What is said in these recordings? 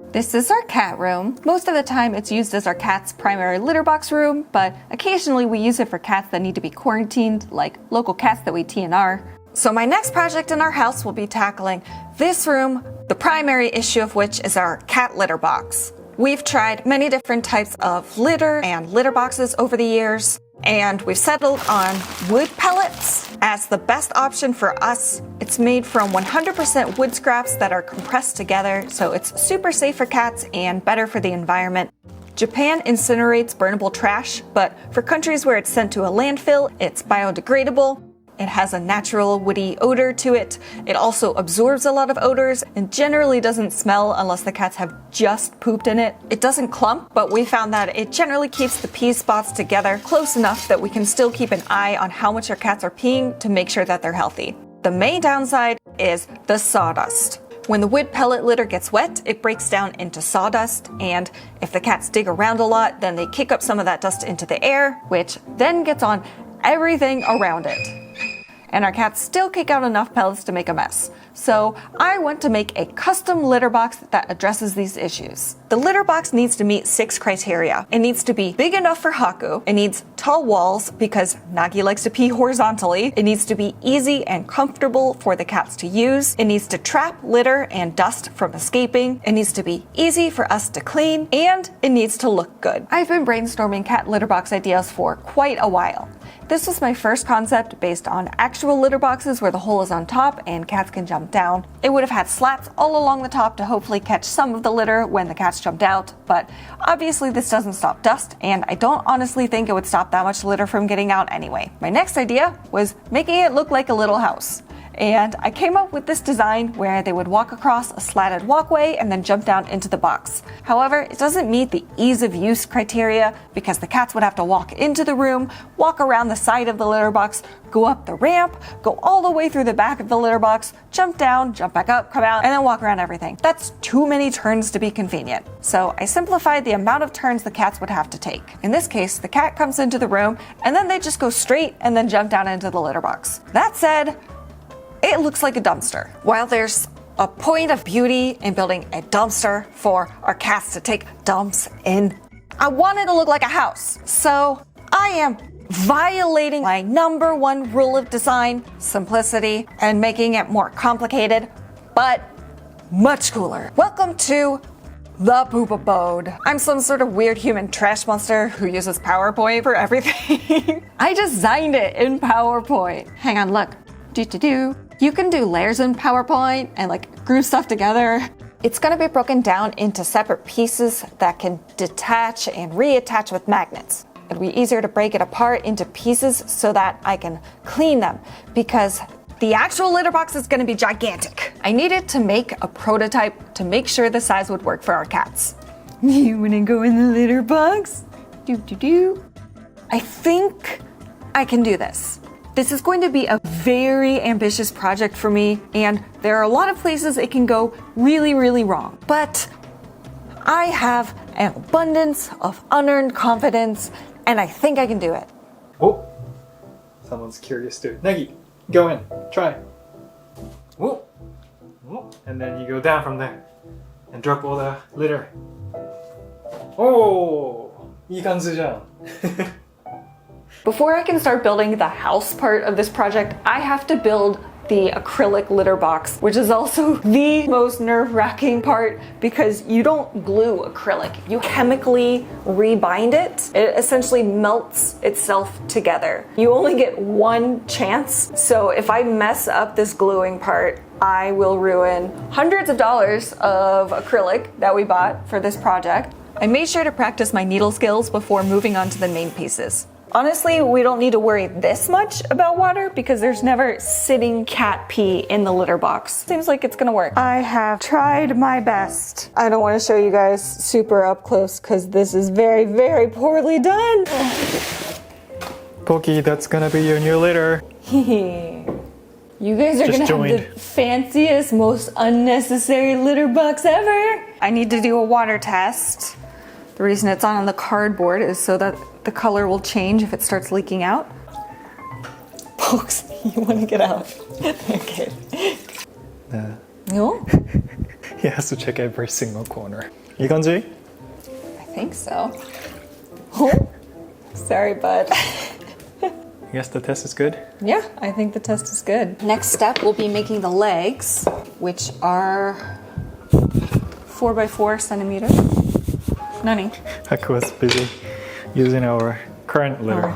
This is our cat room. Most of the time it's used as our cat's primary litter box room, but occasionally we use it for cats that need to be quarantined, like local cats that we TNR. So my next project in our house will be tackling this room, the primary issue of which is our cat litter box. We've tried many different types of litter and litter boxes over the years, and we've settled on wood pellets as the best option for us. It's made from 100% wood scraps that are compressed together, so it's super safe for cats and better for the environment. Japan incinerates burnable trash, but for countries where it's sent to a landfill, it's biodegradable. It has a natural woody odor to it. It also absorbs a lot of odors and generally doesn't smell unless the cats have just pooped in it. It doesn't clump, but we found that it generally keeps the pee spots together close enough that we can still keep an eye on how much our cats are peeing to make sure that they're healthy. The main downside is the sawdust. When the wood pellet litter gets wet, it breaks down into sawdust, and if the cats dig around a lot, then they kick up some of that dust into the air, which then gets on everything around it. And our cats still kick out enough pellets to make a mess. So I want to make a custom litter box that addresses these issues. The litter box needs to meet 6 criteria. It needs to be big enough for Haku. It needs tall walls because Nagi likes to pee horizontally. It needs to be easy and comfortable for the cats to use. It needs to trap litter and dust from escaping. It needs to be easy for us to clean, and it needs to look good. I've been brainstorming cat litter box ideas for quite a while. This was my first concept based on actual litter boxes where the hole is on top and cats can jump down. It would have had slats all along the top to hopefully catch some of the litter when the cats jumped out, but obviously this doesn't stop dust, and I don't honestly think it would stop that much litter from getting out anyway. My next idea was making it look like a little house. And I came up with this design where they would walk across a slatted walkway and then jump down into the box. However, it doesn't meet the ease of use criteria because the cats would have to walk into the room, walk around the side of the litter box, go up the ramp, go all the way through the back of the litter box, jump down, jump back up, come out, and then walk around everything. That's too many turns to be convenient. So I simplified the amount of turns the cats would have to take. In this case, the cat comes into the room and then they just go straight and then jump down into the litter box. That said, it looks like a dumpster. While there's a point of beauty in building a dumpster for our cats to take dumps in, I want it to look like a house. So I am violating my #1 rule of design, simplicity, and making it more complicated, but much cooler. Welcome to the Poop Abode. I'm some sort of weird human trash monster who uses PowerPoint for everything. I designed it in PowerPoint. Hang on, look. You can do layers in PowerPoint and like glue stuff together. It's gonna be broken down into separate pieces that can detach and reattach with magnets. It'll be easier to break it apart into pieces so that I can clean them because the actual litter box is gonna be gigantic. I needed to make a prototype to make sure the size would work for our cats. You wanna go in the litter box? I think I can do this. This is going to be a very ambitious project for me, and there are a lot of places it can go really, really wrong. But I have an abundance of unearned confidence, and I think I can do it. Oh, someone's curious too. Nagi, go in, try. Oh, and then you go down from there and drop all the litter. Oh, いい感じじゃん。Before I can start building the house part of this project, I have to build the acrylic litter box, which is also the most nerve-wracking part because you don't glue acrylic. You chemically rebind it. It essentially melts itself together. You only get one chance. So if I mess up this gluing part, I will ruin hundreds of dollars of acrylic that we bought for this project. I made sure to practice my needle skills before moving on to the main pieces. Honestly, we don't need to worry this much about water because there's never sitting cat pee in the litter box. Seems like it's gonna work. I have tried my best. I don't want to show you guys super up close because this is very, very poorly done. Pokey, that's gonna be your new litter. You guys are gonna have the fanciest, most unnecessary litter box ever. I need to do a water test. The reason it's on the cardboard is so that the color will change if it starts leaking out. Folks, you want to get out. Okay. No? He has to check every single corner. いい感じ? I think so. Oh, sorry, bud. I guess the test is good. Yeah, I think the test is good. Next step, we'll be making the legs, which are 4 by 4 centimeters. Nani? Haku was busy using our current litter.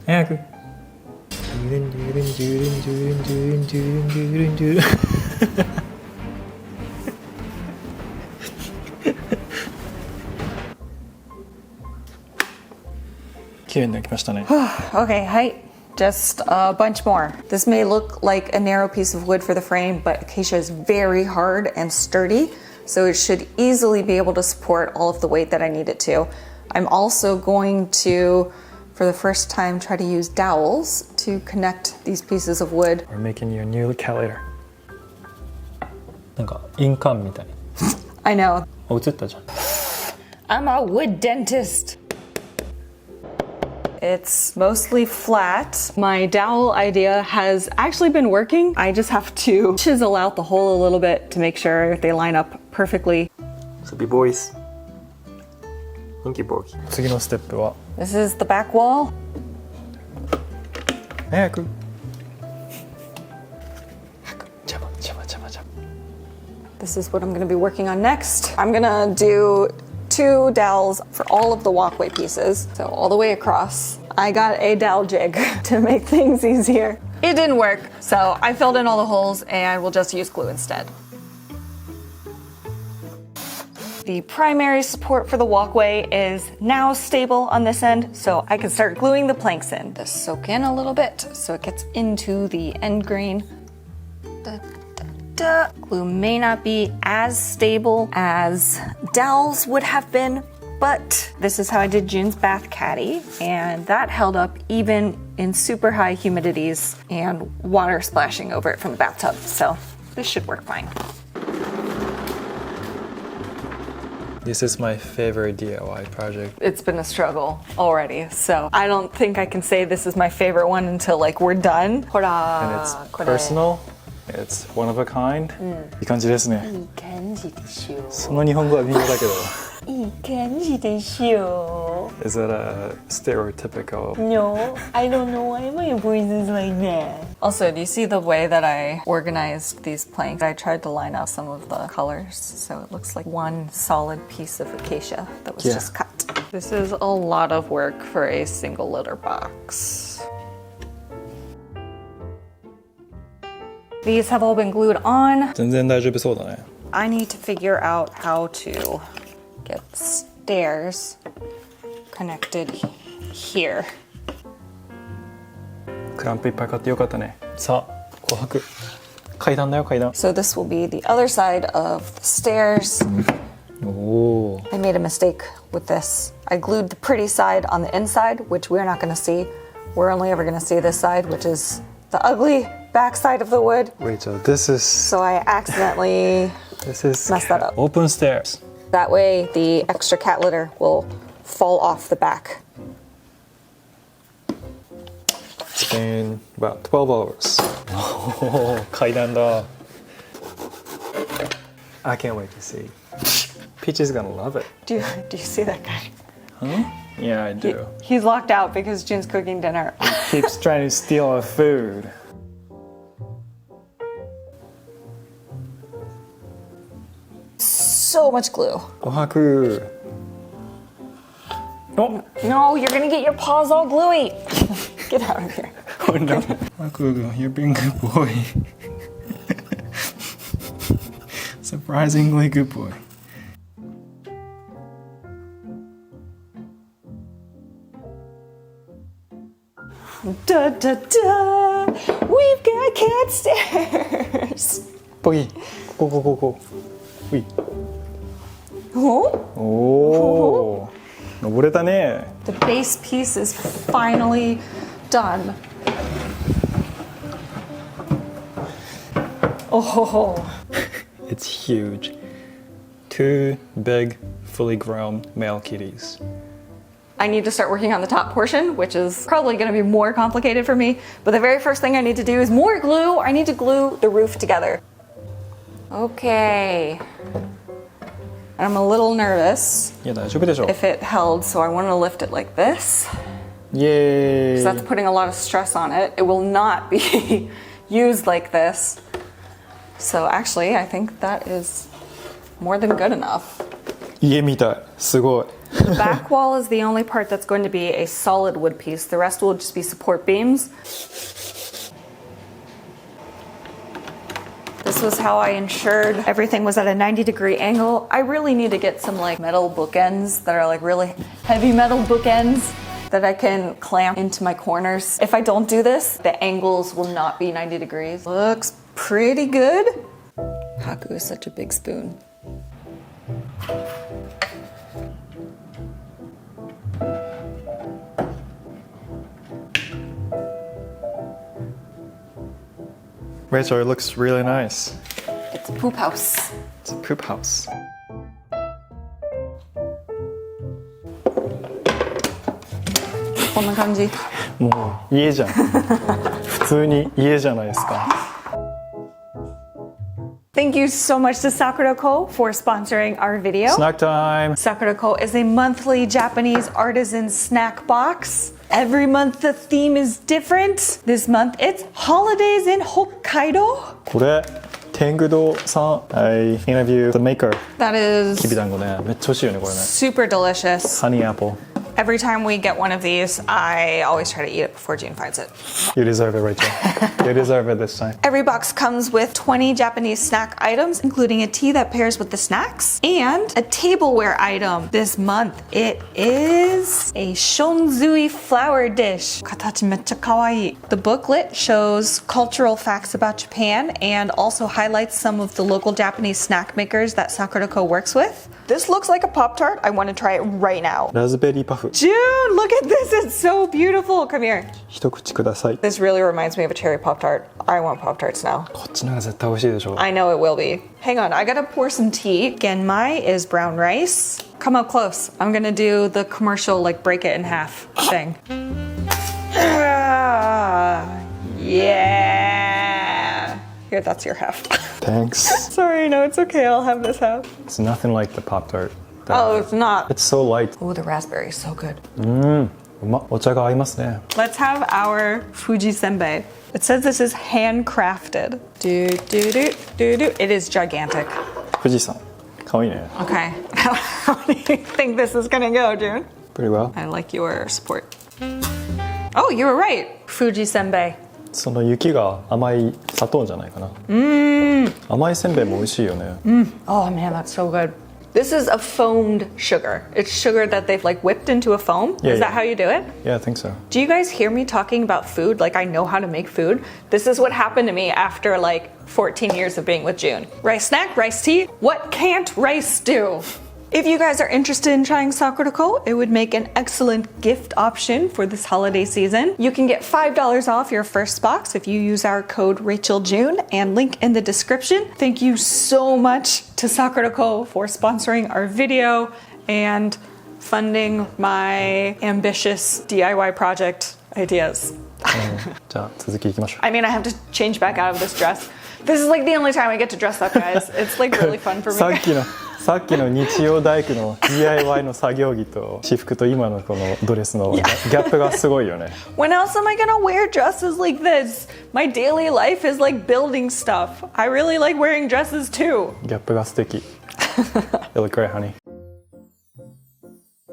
Hey, Haku. Okay, height. Just a bunch more. This may look like a narrow piece of wood for the frame, but acacia is very hard and sturdy, so it should easily be able to support all of the weight that I need it to. I'm also going to, for the first time, try to use dowels to connect these pieces of wood. We're making your new calculator. なんか印鑑みたい。 I know. 映ったじゃん。 I'm a wood dentist. It's mostly flat. My dowel idea has actually been working. I just have to chisel out the hole a little bit to make sure they line up perfectly. Sleepy boys. Inky boy. 次のステップは This is the back wall. 早く。This is what I'm going to be working on next. I'm going to do 2 dowels for all of the walkway pieces, so all the way across. I got a dowel jig to make things easier. It didn't work, so I filled in all the holes and we'll just use glue instead. The primary support for the walkway is now stable on this end, so I can start gluing the planks in. Just soak in a little bit so it gets into the end grain. Glue may not be as stable as dowels would have been, but this is how I did June's bath caddy, and that held up even in super high humidities and water splashing over it from the bathtub, so this should work fine. This is my favorite DIY project. It's been a struggle already, so I don't think I can say this is my favorite one until like we're done. And it's personal. It's one of a kind. いい感じですね。いい感じでしょ。その日本語は微妙だけど。いい感じでしょ。 Is that a stereotypical? No, I don't know why my voice is like that. Also, do you see the way that I organized these planks? I tried to line up some of the colors so it looks like one solid piece of acacia that was just cut. This is a lot of work for a single litter box. These have all been glued on. 全然大丈夫そうだね。 I need to figure out how to get stairs connected here. クランプいっぱい買ってよかったね。さあ、紅白。階段だよ、階段。 So this will be the other side of the stairs. おー。 I made a mistake with this. I glued the pretty side on the inside, which we're not going to see. We're only ever going to see this side, which is the ugly back side of the wood. Rachel, this is... So I accidentally messed that up. Open stairs. That way the extra cat litter will fall off the back. It's been about 12 hours. Oh, 階段だ. I can't wait to see. Peach is gonna love it. Do you see that guy? Huh? Yeah, I do. He's locked out because June's cooking dinner. Keeps trying to steal our food. So much glue. Ohaku. Oh. No, you're gonna get your paws all gluey. Get out of here. Oh no. Ohaku, you're being a good boy. Surprisingly good boy. Da da da! We've got cat stairs. Boogie, go. Wait. Oh? Oh. 登れたね. The base piece is finally done. Oh. It's huge. 2 big, fully grown male kitties. I need to start working on the top portion, which is probably going to be more complicated for me. But the very first thing I need to do is more glue. I need to glue the roof together. Okay. I'm a little nervous いや、大丈夫でしょう。 if it held, so I want to lift it like this. イエー So イ that's putting a lot of stress on it. It will not be used like this. So actually, I think that is more than good enough. 家みたい。すごい。 The back wall is the only part that's going to be a solid wood piece. The rest will just be support beams. This was how I ensured everything was at a 90-degree angle. I really need to get some like metal bookends that are like really heavy metal bookends that I can clamp into my corners. If I don't do this, the angles will not be 90 degrees. Looks pretty good. Haku is such a big spoon. Rachel, it looks really nice. It's a poop house. It's a poop house. こんな感じ。もう家じゃん。普通に家じゃないですか。Thank you so much to Sakura-ko for sponsoring our video. Snack time! Sakura-ko is a monthly Japanese artisan snack box. Every month the theme is different. This month it's holidays in Hokkaido. これ、天狗堂さん。I interviewed the maker. That is きびだんごね。めっちゃ美味しいよね、これね。 super delicious. Honey apple. Every time we get one of these, I always try to eat it before June finds it. You deserve it, Rachel. You deserve it this time. Every box comes with 20 Japanese snack items, including a tea that pairs with the snacks and a tableware item. This month, it is a shonzui flower dish. 形めっちゃ可愛い. The booklet shows cultural facts about Japan and also highlights some of the local Japanese snack makers that Sakura-ko works with. This looks like a Pop-Tart. I want to try it right now. ラズベリーパフ。 June, look at this. It's so beautiful. Come here. 一口ください。 This really reminds me of a cherry Pop-Tart. I want Pop-Tarts now. こっちの方が絶対美味しいでしょ。 I know it will be. Hang on, I gotta pour some tea. Genmai is brown rice. Come up close. I'm gonna do the commercial, like break it in half thing. Yeah. Here, that's your half. Thanks. Sorry, no, it's okay. I'll have this half. It's nothing like the Pop-Tart. Oh, it's not. It's so light. Oh, the raspberry is so good. うまっ。お茶が合いますね。 Let's have our Fuji senbei. It says this is handcrafted. Do, do, do, do, do. It is gigantic. 富士山。かわいいね。 Okay. How do you think this is gonna go, June? Pretty well. I like your support. Oh, you were right. Fuji senbei. その雪が甘い砂糖じゃないかな。甘いせんべいも美味しいよね。 Oh man, that's so good. This is a foamed sugar. It's sugar that they've like whipped into a foam. Yeah, Is that yeah. how you do it? Yeah, I think so. Do you guys hear me talking about food like I know how to make food? This is what happened to me after like 14 years of being with June. Rice snack, rice tea. What can't rice do? If you guys are interested in trying Sakura-ko, it would make an excellent gift option for this holiday season. You can get $5 off your first box if you use our code RachelJune and link in the description. Thank you so much to Sakura-ko for sponsoring our video and funding my ambitious DIY project ideas. じゃあ続きいきましょう。 I mean, I have to change back out of this dress. This is like the only time I get to dress up, guys. It's like really fun for さっ me. きの日曜大工の DIY の作業着と私服と今のこのドレスのギャップがすごいよね。 When else am I gonna wear dresses like this? My daily life is like building stuff. I really like wearing dresses too. ギャップが素敵。You look great, honey.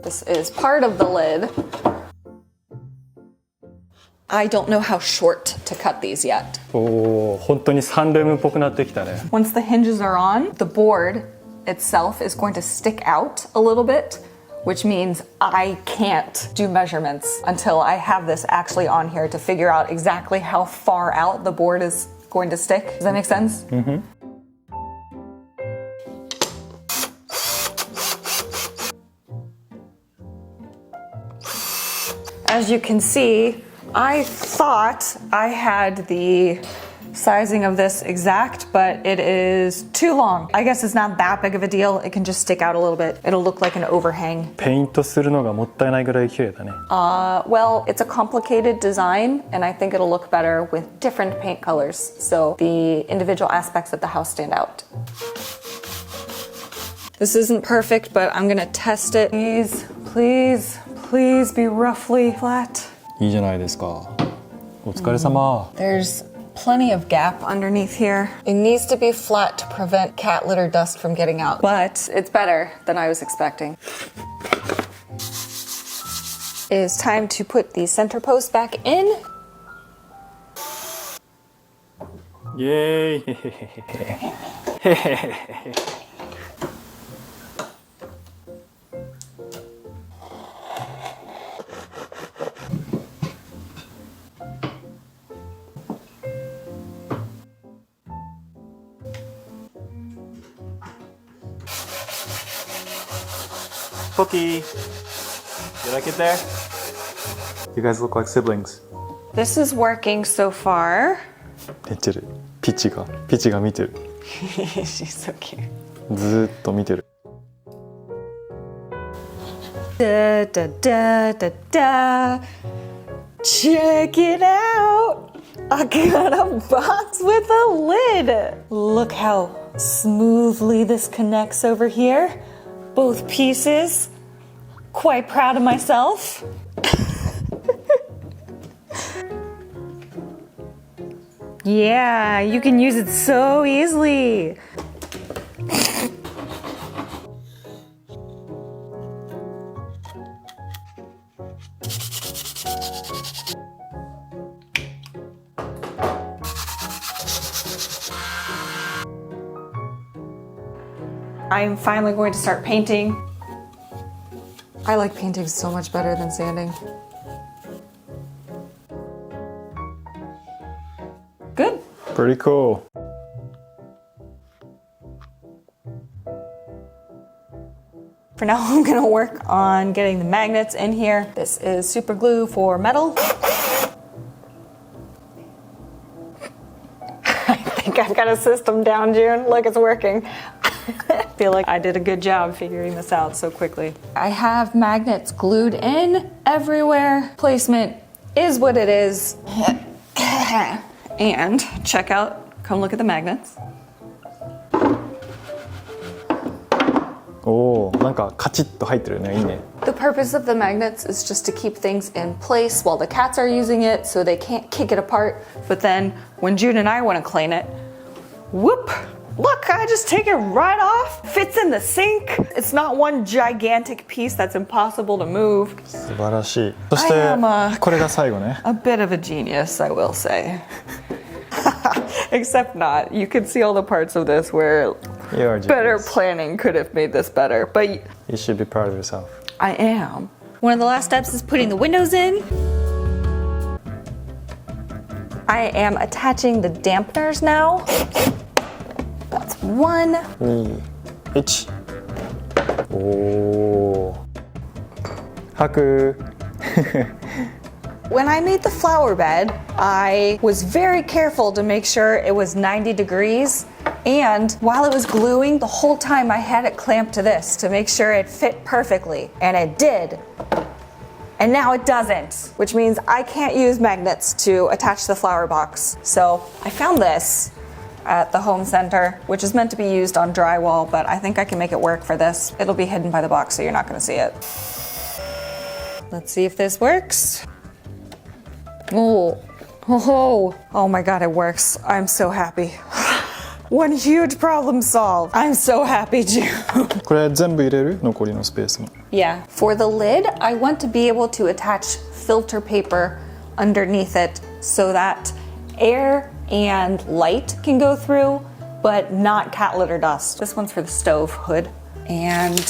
This is part of the lid. I don't know how short to cut these yet. おお、本当にサンルームっぽくなってきたね。 Once the hinges are on, the board itself is going to stick out a little bit, which means I can't do measurements until I have this actually on here to figure out exactly how far out the board is going to stick. Does that make sense? Mm-hmm. As you can see, I thought I had the sizing of this exact, but it is too long. I guess it's not that big of a deal. It can just stick out a little bit. It'll look like an overhang. ペイントするのがもったいないぐらい綺麗だね。 Well, it's a complicated design, and I think it'll look better with different paint colors, so the individual aspects of the house stand out. This isn't perfect, but I'm gonna test it. Please, please, please be roughly flat. いいじゃないですか。お疲れ様。There's plenty of gap underneath here. It needs to be flat to prevent cat litter dust from getting out, but it's better than I was expecting. It is time to put the center post back in. イエーイ。Cookie, you like it there? You guys look like siblings. This is working so far. めっちゃる。ピッチが見てる。 She's so cute. ずーっと見てる。 Da da da da da. Check it out. I got a box with a lid. Look how smoothly this connects over here. Both pieces. Quite proud of myself. Yeah, you can use it so easily. I'm finally going to start painting. I like painting so much better than sanding. Good. Pretty cool. For now, I'm gonna work on getting the magnets in here. This is super glue for metal. I think I've got a system down, June. Look, it's working. I feel like I did a good job figuring this out so quickly. I have magnets glued in everywhere. Placement is what it is. And check out, come look at the magnets. おお、なんかカチッと入ってるね。いいね。 The purpose of the magnets is just to keep things in place while the cats are using it so they can't kick it apart. But then when June and I want to clean it, whoop! Look, I just take it right off. Fits in the sink. It's not one gigantic piece that's impossible to move. 素晴らしい。そして I am これが最後ね。 A bit of a genius, I will say. Except not. You can see all the parts of this where You are better genius. planning could have made this better. But You should be proud of yourself. I am. One of the last steps is putting the windows in. I am attaching the dampeners now. That's one. 2、1。おお。吐く。 When I made the flower bed, I was very careful to make sure it was 90 degrees. And while it was gluing, the whole time I had it clamped to this to make sure it fit perfectly. And it did. And now it doesn't, which means I can't use magnets to attach the flower box. So I found this at the home center, which is meant to be used on drywall, but I think I can make it work for this. It'll be hidden by the box, so you're not gonna see it. Let's see if this works. Oh my God, it works. I'm so happy. One huge problem solved. I'm so happy, June. これ全部入れる？残りのスペースも。 Yeah. For the lid, I want to be able to attach filter paper underneath it so that air and light can go through, but not cat litter dust. This one's for the stove hood. And,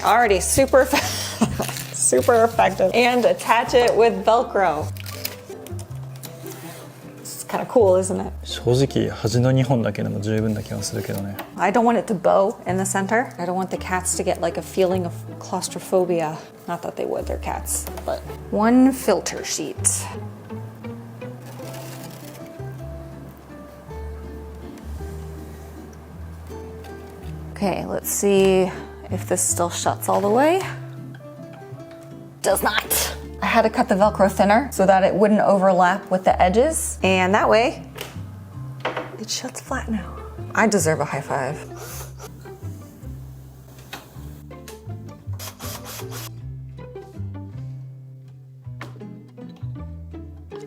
already super, super effective. And attach it with Velcro. It's kind of cool, isn't it? 正直端の2本だけでも十分な気がするけどね。 I don't want it to bow in the center. I don't want the cats to get like a feeling of claustrophobia. Not that they would, they're cats. But one filter sheet. Okay, let's see if this still shuts all the way. Does not. I had to cut the Velcro thinner so that it wouldn't overlap with the edges, and that way it shuts flat now. I deserve a high five.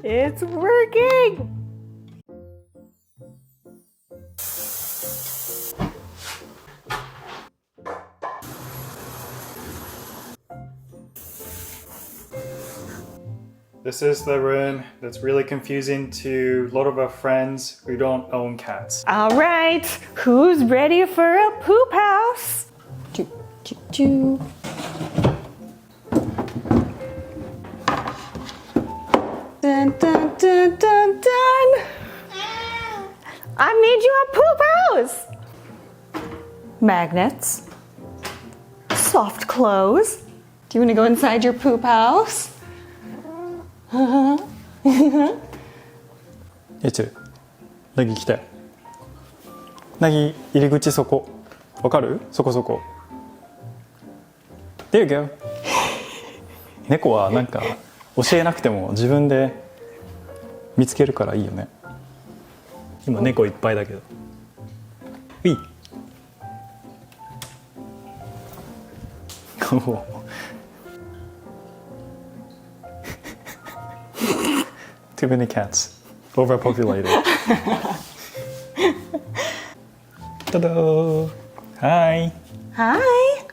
It's working! This is the room that's really confusing to a lot of our friends who don't own cats. All right, who's ready for a poop house? Choo, choo, choo. Dun, dun, dun, dun, dun. I made you a poop house. Magnets. Soft clothes. Do you want to go inside your poop house? いつナギ来てナギ入り口そこわかるそこそこ There you go 猫はなんか教えなくても自分で見つけるからいいよね今猫いっぱいだけどウィToo many cats. Overpopulated. Ta-da! Hi! Hi.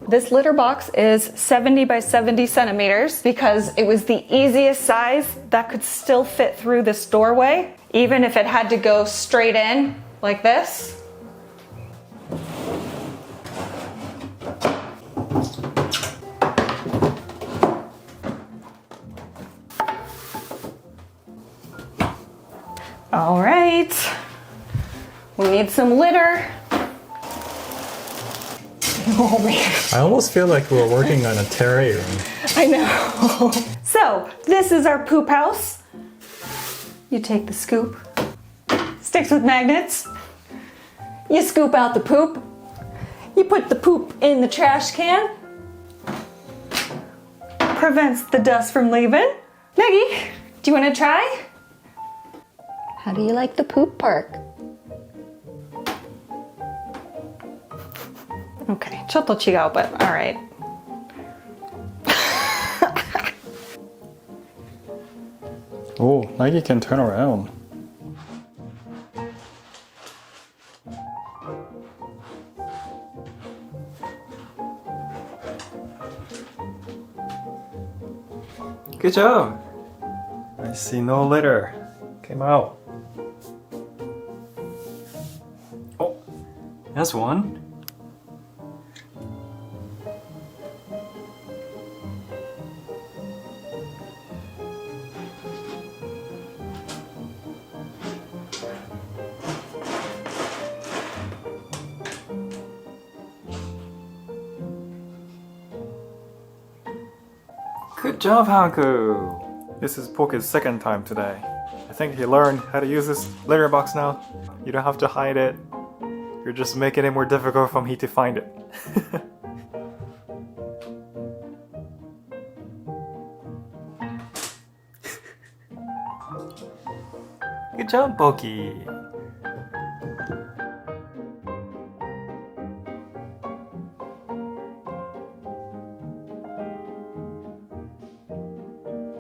This litter box is 70 by 70 centimeters because it was the easiest size that could still fit through this doorway, even if it had to go straight in like this. All right, we need some litter. Oh man. I almost feel like we're working on a terrarium. I know. So, this is our poop house. You take the scoop. Sticks with magnets. You scoop out the poop. You put the poop in the trash can. Prevents the dust from leaving. Maggie, do you want to try? How do you like the poop park? Okay, ちょっと違う, but all right. Oh, Nike can turn around. Good job! I see no litter. Came out. Oh, that's one. Good job, Hanku! This is Poke's second time today. I think he learned how to use this litter box now. You don't have to hide it. You're just making it more difficult for me to find it. Good job, Pokey!